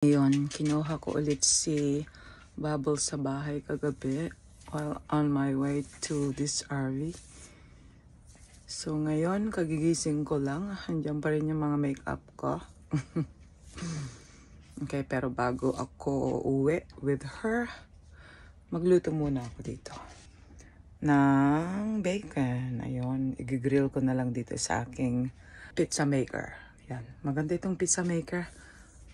Ngayon, kinuha ko ulit si Bubbles sa bahay kagabi while on my way to this RV. So ngayon, kagigising ko lang. Andiyan pa rin yung mga makeup ko. Okay, pero bago ako uwi with her, magluto muna ako dito ng bacon. Ayun, i-grill ko na lang dito sa aking pizza maker. Yan, maganda itong pizza maker.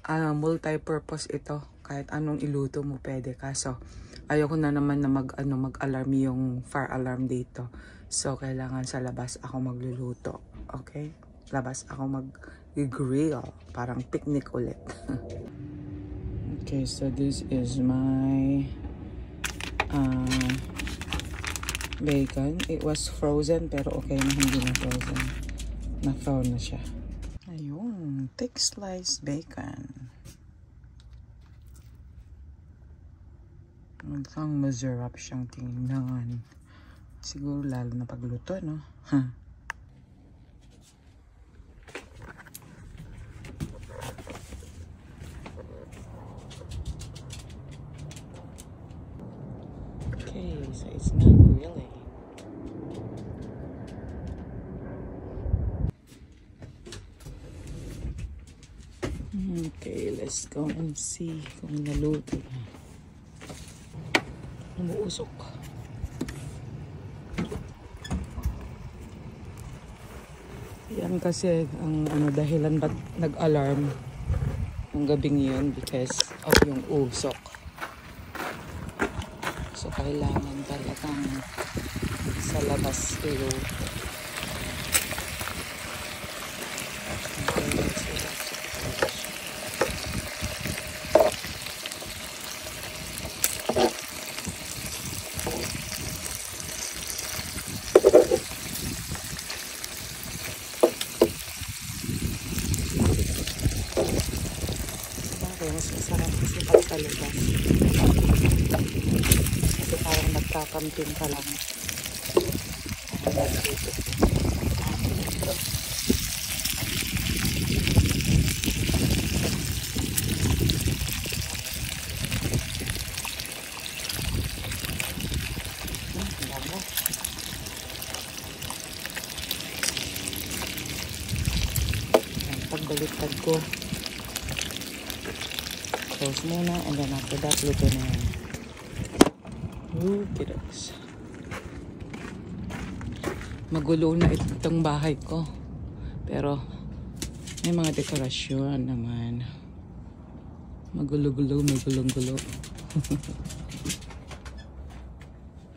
Multi-purpose ito. Kahit anong iluto mo pwede. Kaso, ayoko na naman na mag-alarm yung fire alarm dito. So, kailangan sa labas ako magluluto. Okay? Labas ako mag-grill. Parang picnic ulit. Okay, so this is my bacon. It was frozen, pero okay na hindi na frozen. Na-thaw na siya. Ayun, thick sliced bacon. Mukhang masarap siyang tingnan. Siguro lalo na pagluto, no? Okay, so it's not grilling. Okay, let's go and see kung naluto na. Umuusok. Yan kasi ang dahilan ba't nag-alarm ng gabing yun because of yung usok. So kailangan talagang sa labas iluto. Mas masarap kasi pag sa labas. Kasi parang nagkakamping ka lang. Pagbaliktad ko, close muna, and then after that, luto na yan. Kiddos. Magulo na itong bahay ko. Pero, may mga dekorasyon naman. Magulo-gulo, magulong-gulo.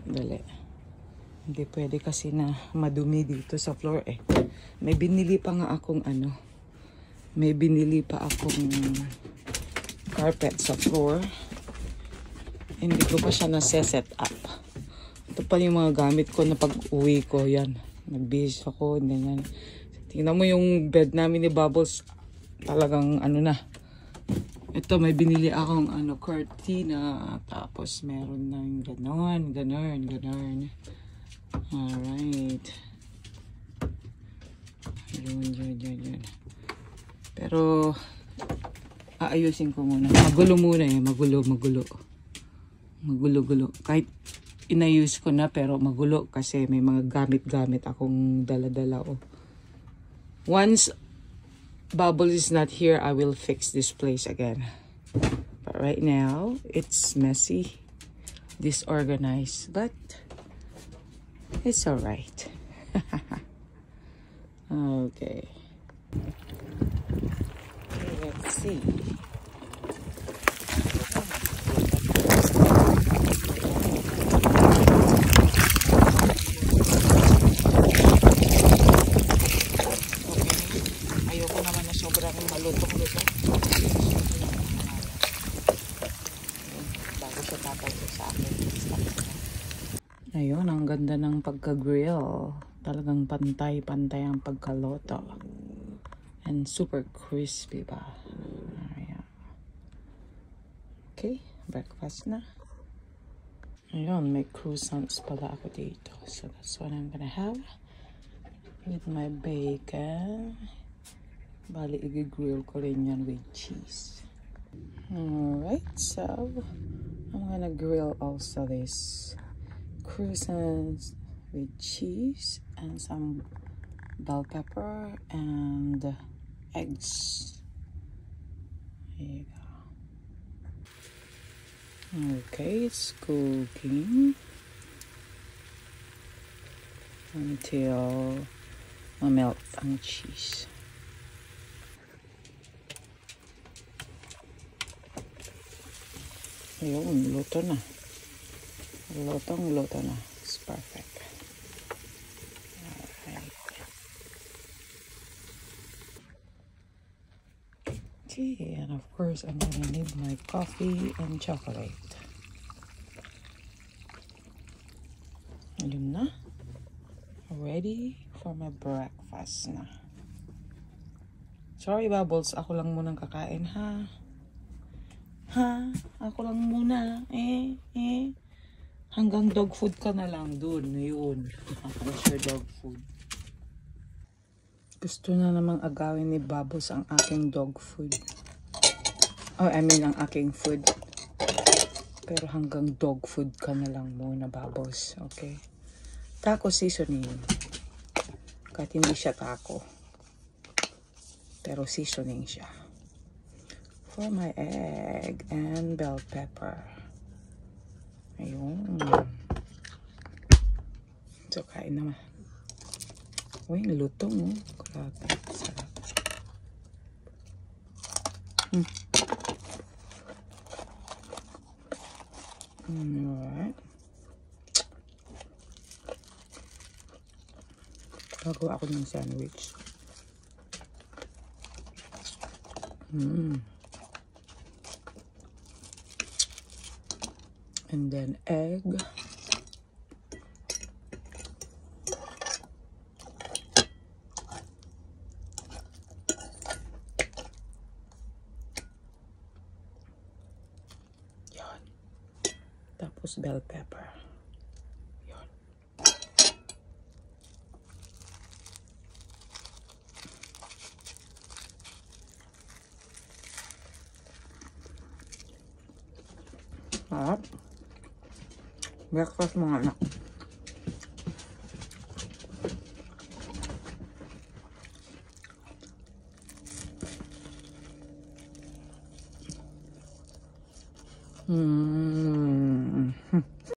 Dali. Hindi pwede kasi na madumi dito sa floor eh. May binili pa nga akong may binili pa akong carpet sa floor. Hindi ko pa siya nase-set up. Ito pa yung mga gamit ko na pag-uwi ko. Yan. Nagbihis ako. Ganyan. Tingnan mo yung bed namin ni Bubbles. Talagang na. Ito may binili akong cortina. Tapos meron ng ganon. Alright. Yun. Pero aayusin ko muna. Magulo muna eh. Magulo. Magulo-gulo. Kahit inayos ko na pero magulo kasi may mga gamit-gamit akong dala-dala. Once Bubbles is not here, I will fix this place again. But right now, it's messy, disorganized, but it's alright. Okay. Let's see. Ayoko naman na sobrang malutong-lutong. Bago siya tatawag sa akin. Ayun, ang ganda ng pagka-grill. Talagang pantay-pantay ang pagkaluto. And super crispy ba. Ayan. Okay, breakfast na. Ayun, may croissants pala ako dito. So that's what I'm gonna have. With my bacon. Bali, i-grill ko rin yan with cheese. Alright, so I'm gonna grill also this croissants with cheese and some bell pepper and eggs. Here you go. Okay, it's cooking until ma-melt ang cheese. Ayun, luto na. Luto na. It's perfect. Alright. Okay, and of course, I'm gonna need my coffee and chocolate. Ayun na. Ready for my breakfast na. Sorry, Bubbles. Ako lang munang kakain, ha? Ha? Ako lang muna. Hanggang dog food ka na lang dun. Yun. What's your dog food? Gusto na namang agawin ni Bubbles ang aking dog food. Oh, I mean, ang aking food. Pero hanggang dog food ka na lang muna, Bubbles. Okay? Taco seasoning. Kahit hindi siya taco. Pero seasoning siya. For my egg and bell pepper. Ayun. So, kain naman. Uy, lutong, oh. Grabe. Sarap. Alright. Gagawa ako ng sandwich. And then egg. Yan. Tapos bell pepper. Yan. Sarap. Breakfast mga anak.